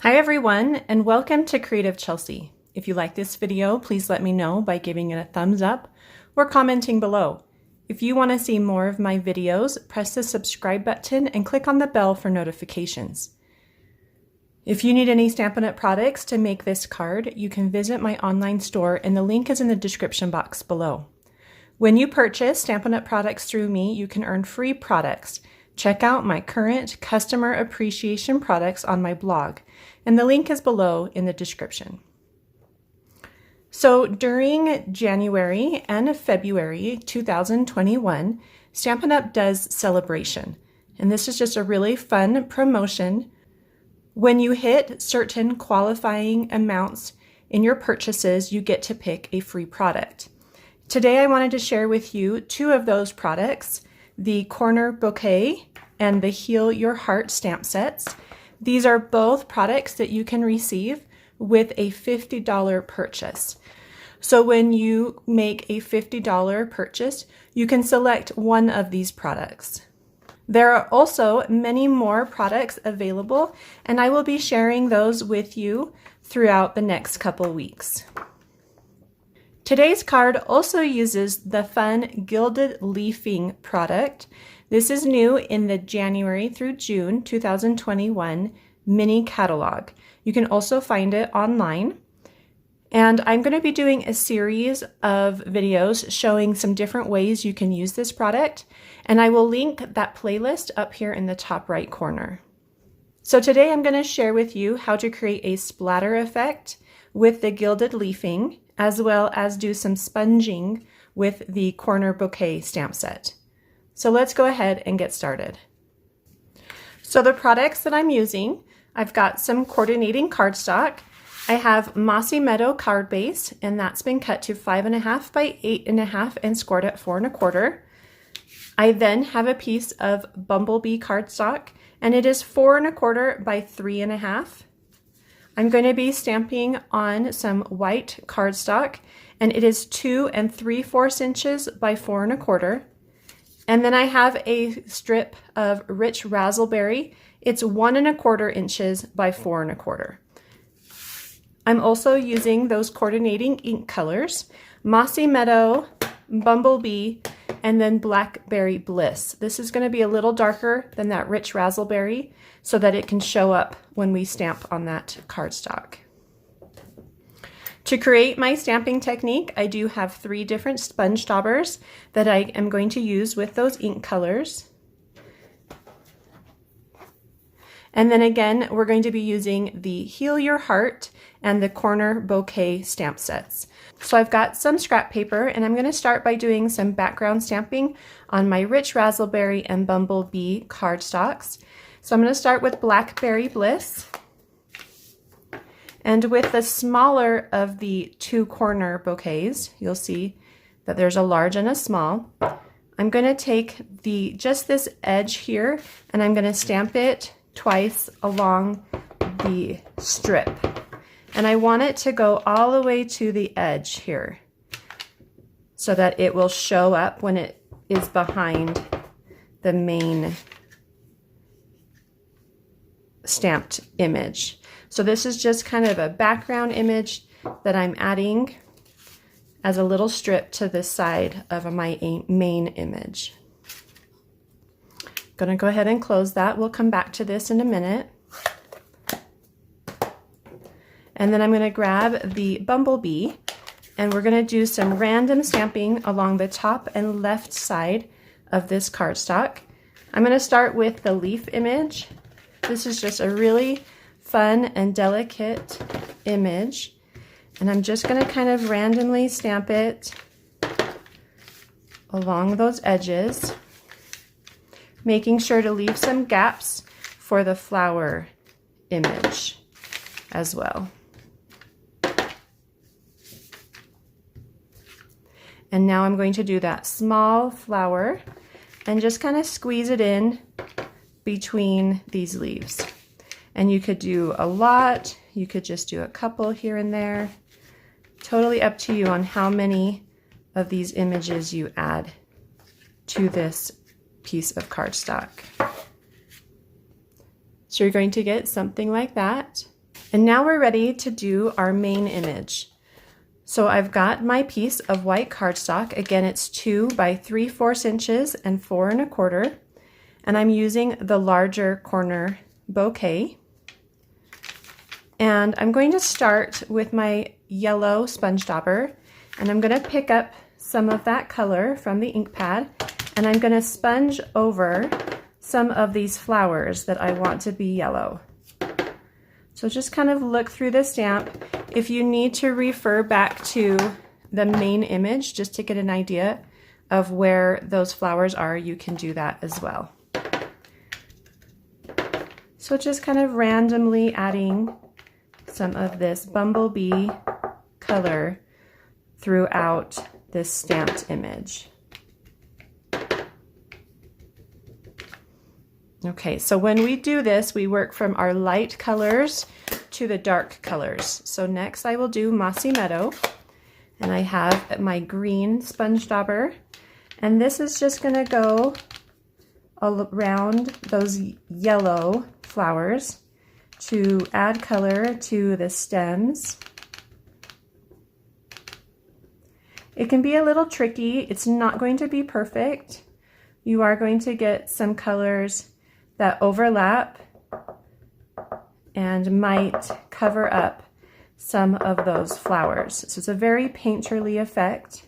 Hi everyone, and welcome to Creative Chelsea. If you like this video, please let me know by giving it a thumbs up or commenting below. If you want to see more of my videos, press the subscribe button and click on the bell for notifications. If you need any Stampin' Up! Products to make this card, you can visit my online store and the link is in the description box below. When you purchase Stampin' Up! Products through me, you can earn free products. Check out my current customer appreciation products on my blog, and the link is below in the description. So during January and February 2021, Stampin' Up! Does SALE-A-BRATION, and this is just a really fun promotion. When you hit certain qualifying amounts in your purchases, you get to pick a free product. Today I wanted to share with you two of those products, the Corner Bouquet and the Heal Your Heart stamp sets. These are both products that you can receive with a $50 purchase. So when you make a $50 purchase, you can select one of these products. There are also many more products available, and I will be sharing those with you throughout the next couple weeks. Today's card also uses the fun Gilded Leafing product. This is new in the January through June 2021 mini catalog. You can also find it online. And I'm going to be doing a series of videos showing some different ways you can use this product, and I will link that playlist up here in the top right corner. So today I'm going to share with you how to create a splatter effect with the Gilded Leafing, as well as do some sponging with the Corner Bouquet stamp set. So let's go ahead and get started. So the products that I'm using, I've got some coordinating cardstock. I have Mossy Meadow Cardbase, and that's been cut to 5.5 by 8.5 and scored at 4 1/4. I then have a piece of Bumblebee Cardstock, and it is 4 1/4 by 3.5. I'm going to be stamping on some white cardstock, and it is 2 3/4 inches by 4 1/4. And then I have a strip of rich razzleberry. It's 1 1/4 inches by 4 1/4. I'm also using those coordinating ink colors, Mossy Meadow, Bumblebee, and then Blackberry Bliss. This is going to be a little darker than that rich razzleberry so that it can show up when we stamp on that cardstock. To create my stamping technique, I do have 3 different sponge daubers that I am going to use with those ink colors. And then again, we're going to be using the Heal Your Heart and the Corner Bouquet stamp sets. So I've got some scrap paper, and I'm going to start by doing some background stamping on my rich razzleberry and Bumblebee cardstocks. So I'm going to start with Blackberry Bliss. And with the smaller of the 2 corner bouquets, you'll see that there's a large and a small. I'm going to take just this edge here, and I'm going to stamp it twice along the strip. And I want it to go all the way to the edge here so that it will show up when it is behind the main stamped image. So this is just kind of a background image that I'm adding as a little strip to the side of my main image. I'm going to go ahead and close that. We'll come back to this in a minute. And then I'm going to grab the Bumblebee, and we're going to do some random stamping along the top and left side of this cardstock. I'm going to start with the leaf image. This is just a really fun and delicate image, and I'm just going to kind of randomly stamp it along those edges, making sure to leave some gaps for the flower image as well. And now I'm going to do that small flower and just kind of squeeze it in between these leaves. And you could do a lot, you could just do a couple here and there. Totally up to you on how many of these images you add to this piece of cardstock. So you're going to get something like that. And now we're ready to do our main image. So I've got my piece of white cardstock. Again, it's 2 by 3/4 inches and 4 1/4. And I'm using the larger corner bouquet. And I'm going to start with my yellow sponge dauber, and I'm going to pick up some of that color from the ink pad, and I'm going to sponge over some of these flowers that I want to be yellow. So just kind of look through the stamp. If you need to refer back to the main image just to get an idea of where those flowers are, you can do that as well. So just kind of randomly adding some of this bumblebee color throughout this stamped image. Okay, so when we do this, we work from our light colors to the dark colors. So next I will do Mossy Meadow, and I have my green sponge dauber, and this is just going to go around those yellow flowers to add color to the stems. It can be a little tricky. It's not going to be perfect. You are going to get some colors that overlap and might cover up some of those flowers. So it's a very painterly effect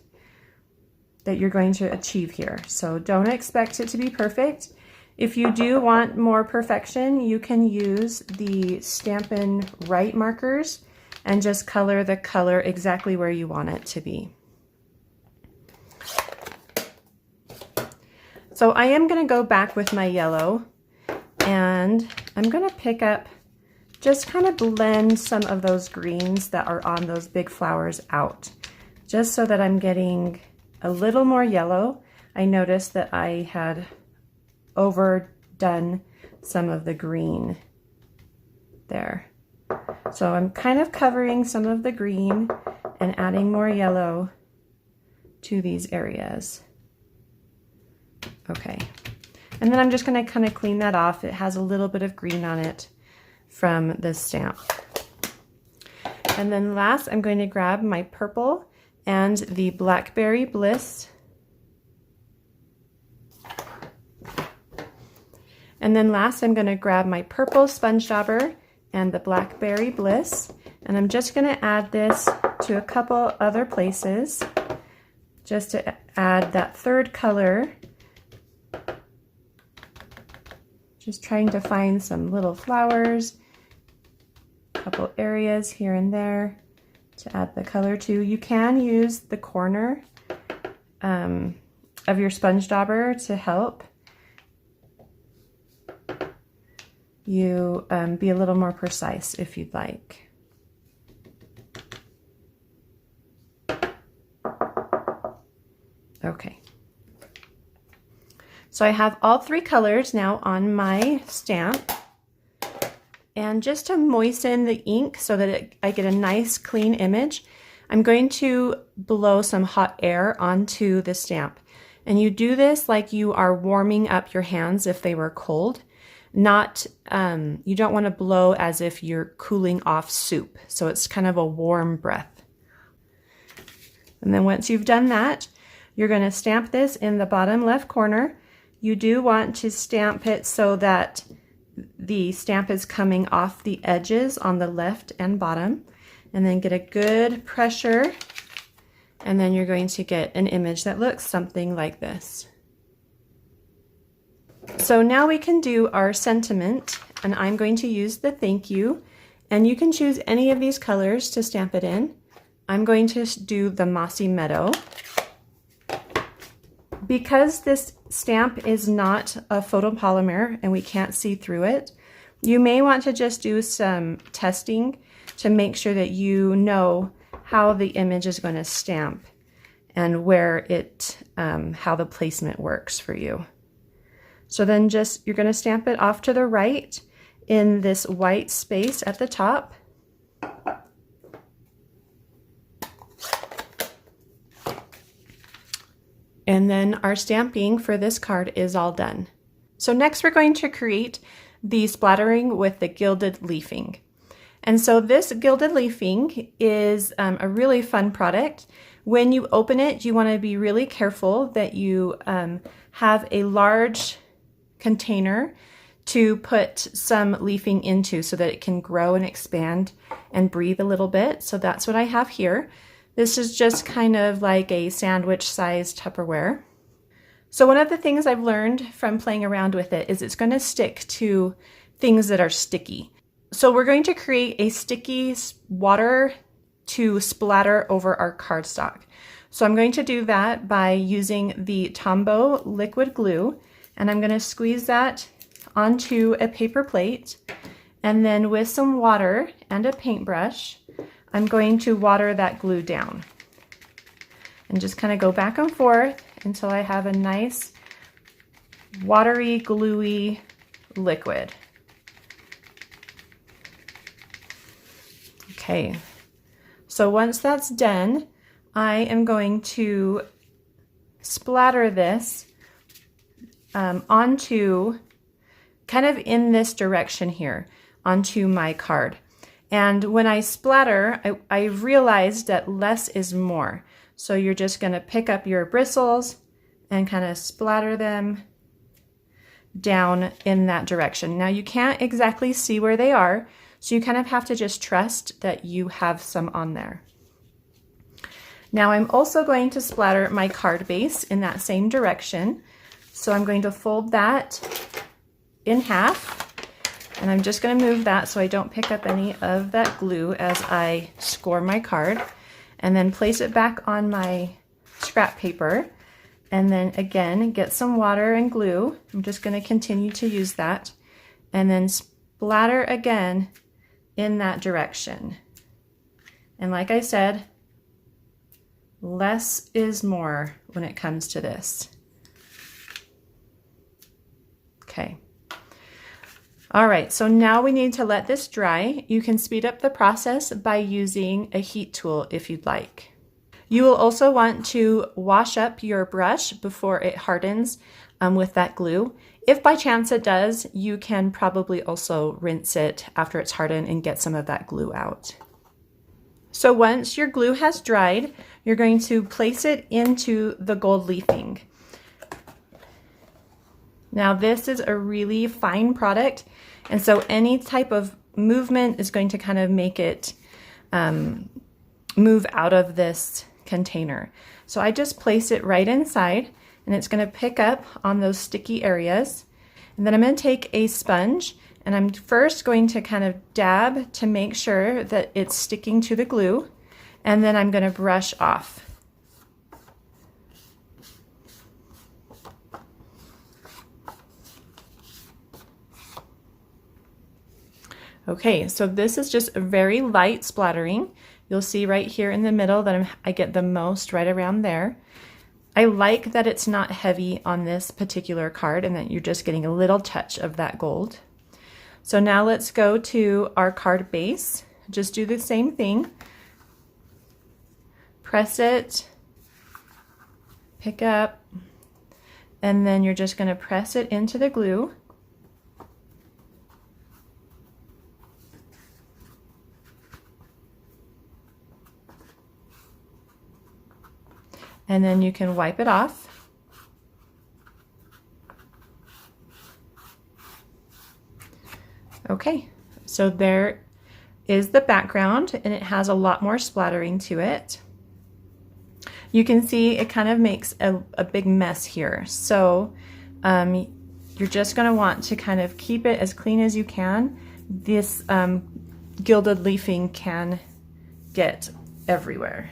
that you're going to achieve here. So don't expect it to be perfect. If you do want more perfection, you can use the Stampin' Right markers and just color the color exactly where you want it to be. So I am going to go back with my yellow, and I'm going to pick up, just kind of blend some of those greens that are on those big flowers out, just so that I'm getting a little more yellow. I noticed that I had overdone some of the green there. So I'm kind of covering some of the green and adding more yellow to these areas. Okay. And then I'm just going to kind of clean that off. It has a little bit of green on it from the stamp. And then last, I'm going to grab my purple and the Blackberry Bliss. And then last, I'm going to grab my purple sponge dauber and the Blackberry Bliss. And I'm just going to add this to a couple other places just to add that third color. Just trying to find some little flowers, a couple areas here and there to add the color to. You can use the corner of your sponge dauber to help you be a little more precise if you'd like. Okay. So I have all 3 colors now on my stamp, and just to moisten the ink so that I get a nice clean image, I'm going to blow some hot air onto the stamp. And you do this like you are warming up your hands if they were cold. Not, you don't want to blow as if you're cooling off soup. So it's kind of a warm breath. And then once you've done that, you're going to stamp this in the bottom left corner. You do want to stamp it so that the stamp is coming off the edges on the left and bottom, and then get a good pressure, and then you're going to get an image that looks something like this. So now we can do our sentiment, and I'm going to use the thank you, and you can choose any of these colors to stamp it in. I'm going to do the Mossy Meadow. Because this stamp is not a photopolymer and we can't see through it, you may want to just do some testing to make sure that you know how the image is going to stamp and where it, how the placement works for you. So then just, you're going to stamp it off to the right in this white space at the top. And then our stamping for this card is all done. So next we're going to create the splattering with the Gilded Leafing. And so this Gilded Leafing is a really fun product. When you open it, you want to be really careful that you have a large container to put some leafing into so that it can grow and expand and breathe a little bit. So that's what I have here. This is just kind of like a sandwich sized Tupperware. So one of the things I've learned from playing around with it is it's going to stick to things that are sticky. So we're going to create a sticky water to splatter over our cardstock. So I'm going to do that by using the Tombow liquid glue, and I'm going to squeeze that onto a paper plate, and then with some water and a paintbrush, I'm going to water that glue down and just kind of go back and forth until I have a nice watery, gluey liquid. Okay, so once that's done, I am going to splatter this onto, kind of in this direction here, onto my card. And when I splatter, I realized that less is more. So you're just going to pick up your bristles and kind of splatter them down in that direction. Now you can't exactly see where they are, so you kind of have to just trust that you have some on there. Now I'm also going to splatter my card base in that same direction. So I'm going to fold that in half, and I'm just going to move that so I don't pick up any of that glue as I score my card, and then place it back on my scrap paper, and then again get some water and glue. I'm just going to continue to use that, and then splatter again in that direction. And like I said, less is more when it comes to this. Okay. All right, so now we need to let this dry. You can speed up the process by using a heat tool if you'd like. You will also want to wash up your brush before it hardens with that glue. If by chance it does, you can probably also rinse it after it's hardened and get some of that glue out. So once your glue has dried, you're going to place it into the gold leafing. Now this is a really fine product, and so any type of movement is going to kind of make it move out of this container. So I just place it right inside, and it's going to pick up on those sticky areas. And then I'm going to take a sponge, and I'm first going to kind of dab to make sure that it's sticking to the glue, and then I'm going to brush off. Okay, so this is just a very light splattering. You'll see right here in the middle that I get the most right around there. I like that it's not heavy on this particular card and that you're just getting a little touch of that gold. So now let's go to our card base. Just do the same thing. Press it, pick up, and then you're just going to press it into the glue. And then you can wipe it off. Okay, so there is the background, and it has a lot more splattering to it. You can see it kind of makes a big mess here. So you're just going to want to kind of keep it as clean as you can. This gilded leafing can get everywhere.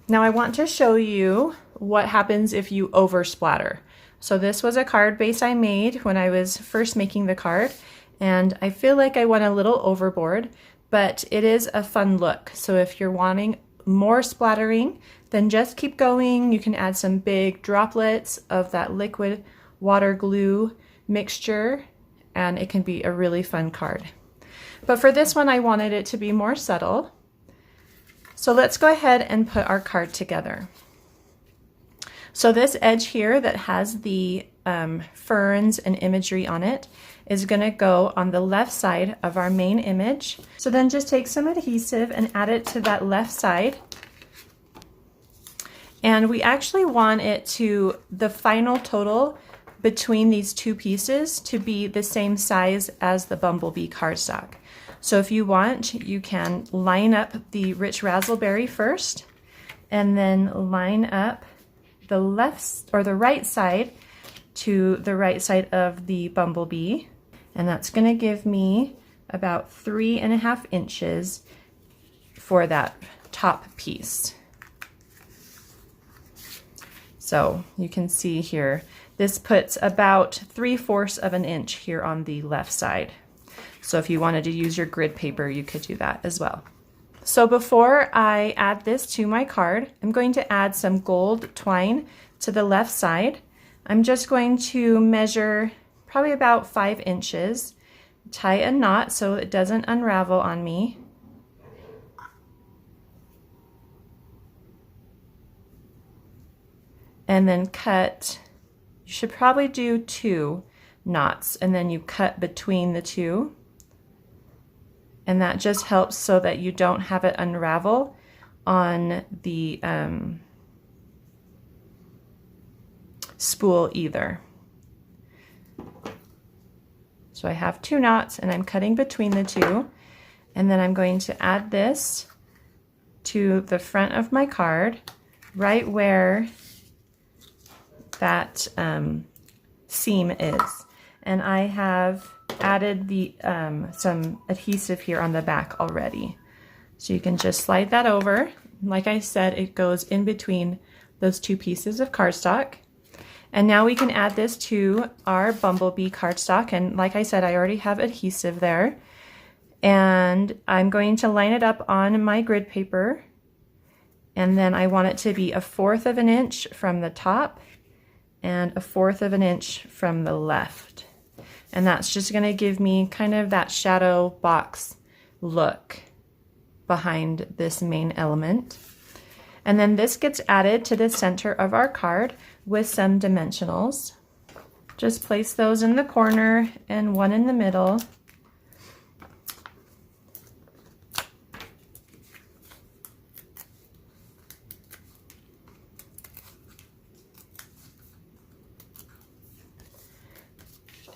Now I want to show you what happens if you over splatter. So this was a card base I made when I was first making the card, and I feel like I went a little overboard, but it is a fun look. So if you're wanting more splattering, then just keep going. You can add some big droplets of that liquid water glue mixture, and it can be a really fun card. But for this one, I wanted it to be more subtle. So let's go ahead and put our card together. So this edge here that has the ferns and imagery on it is going to go on the left side of our main image. So then just take some adhesive and add it to that left side. And we actually want it to, the final total between these two pieces to be the same size as the Bumblebee cardstock. So if you want, you can line up the rich razzleberry first, and then line up the left or the right side to the right side of the Bumblebee. And that's going to give me about 3.5 inches for that top piece. So you can see here, this puts about 3/4 of an inch here on the left side. So if you wanted to use your grid paper, you could do that as well. So before I add this to my card, I'm going to add some gold twine to the left side. I'm just going to measure probably about 5 inches, tie a knot so it doesn't unravel on me. And then cut, you should probably do 2 knots, and then you cut between the 2. And that just helps so that you don't have it unravel on the spool either. So I have 2 knots and I'm cutting between the 2. And then I'm going to add this to the front of my card, right where that seam is. And I have added the some adhesive here on the back already. So you can just slide that over. Like I said, it goes in between those 2 pieces of cardstock. And now we can add this to our Bumblebee cardstock. And like I said, I already have adhesive there. And I'm going to line it up on my grid paper. And then I want it to be 1/4 of an inch from the top and 1/4 of an inch from the left. And that's just going to give me kind of that shadow box look behind this main element. And then this gets added to the center of our card with some dimensionals. Just place those in the corner and one in the middle.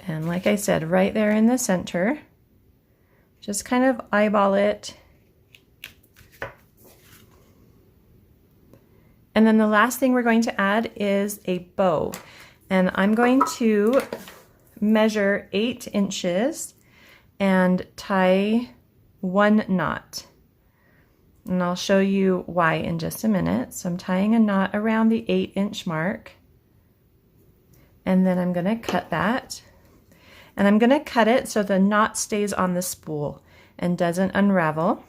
And like I said, right there in the center, just kind of eyeball it. And then the last thing we're going to add is a bow. And I'm going to measure 8 inches and tie 1 knot. And I'll show you why in just a minute. So I'm tying a knot around the 8-inch mark. And then I'm going to cut that. And I'm going to cut it so the knot stays on the spool and doesn't unravel.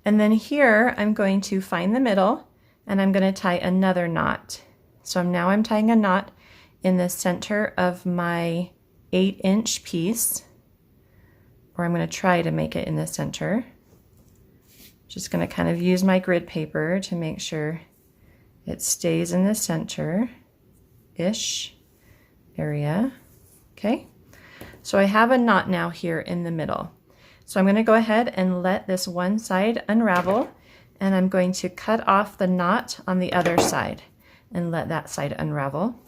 And then here I'm going to find the middle and I'm going to tie another knot. So now I'm tying a knot in the center of my 8-inch piece, or I'm going to try to make it in the center. Just going to kind of use my grid paper to make sure it stays in the center-ish area. Okay, so I have a knot now here in the middle. So I'm going to go ahead and let this one side unravel, and I'm going to cut off the knot on the other side and let that side unravel.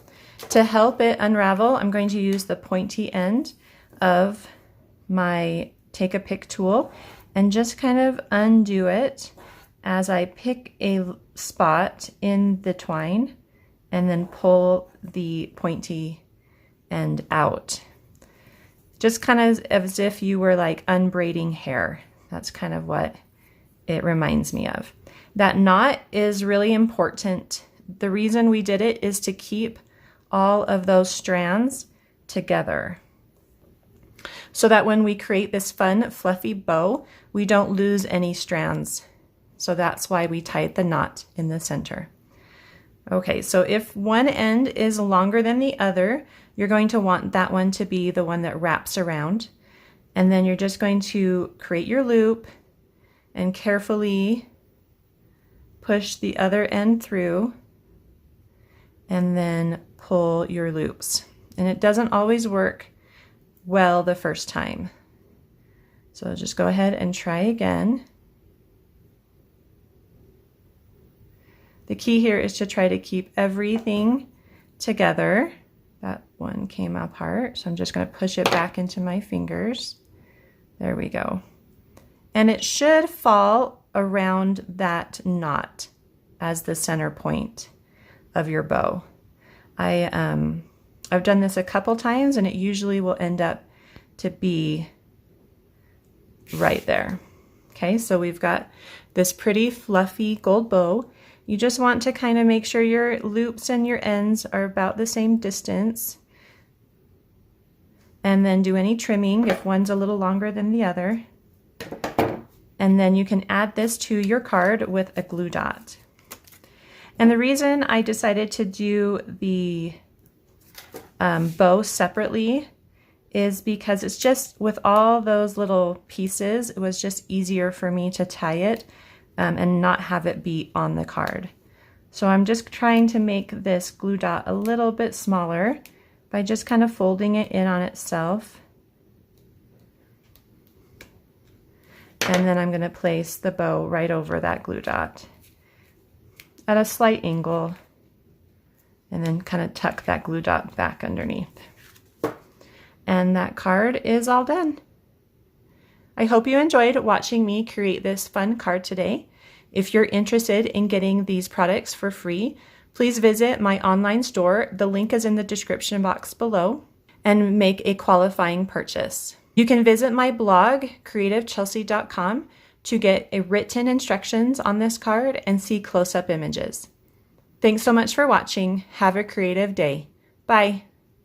To help it unravel, I'm going to use the pointy end of my Take a Pick tool and just kind of undo it as I pick a spot in the twine and then pull the pointy end out. Just kind of as if you were like unbraiding hair. That's kind of what it reminds me of. That knot is really important. The reason we did it is to keep all of those strands together, so that when we create this fun fluffy bow, we don't lose any strands. So that's why we tied the knot in the center. Okay, so if one end is longer than the other, you're going to want that one to be the one that wraps around. And then you're just going to create your loop and carefully push the other end through and then pull your loops. And it doesn't always work well the first time. So just go ahead and try again. The key here is to try to keep everything together. That one came apart, so I'm just going to push it back into my fingers. There we go. And it should fall around that knot as the center point of your bow. I've done this a couple times and it usually will end up to be right there. Okay, so we've got this pretty fluffy gold bow. You just want to kind of make sure your loops and your ends are about the same distance, and then do any trimming if one's a little longer than the other. And then you can add this to your card with a glue dot. And the reason I decided to do the bow separately is because it's just, with all those little pieces, it was just easier for me to tie it and not have it be on the card. So I'm just trying to make this glue dot a little bit smaller by just kind of folding it in on itself. And then I'm going to place the bow right over that glue dot at a slight angle, and then kind of tuck that glue dot back underneath. And that card is all done. I hope you enjoyed watching me create this fun card today. If you're interested in getting these products for free, please visit my online store. The link is in the description box below, and make a qualifying purchase. You can visit my blog, creativechelsea.com, to get written instructions on this card and see close-up images. Thanks so much for watching. Have a creative day. Bye.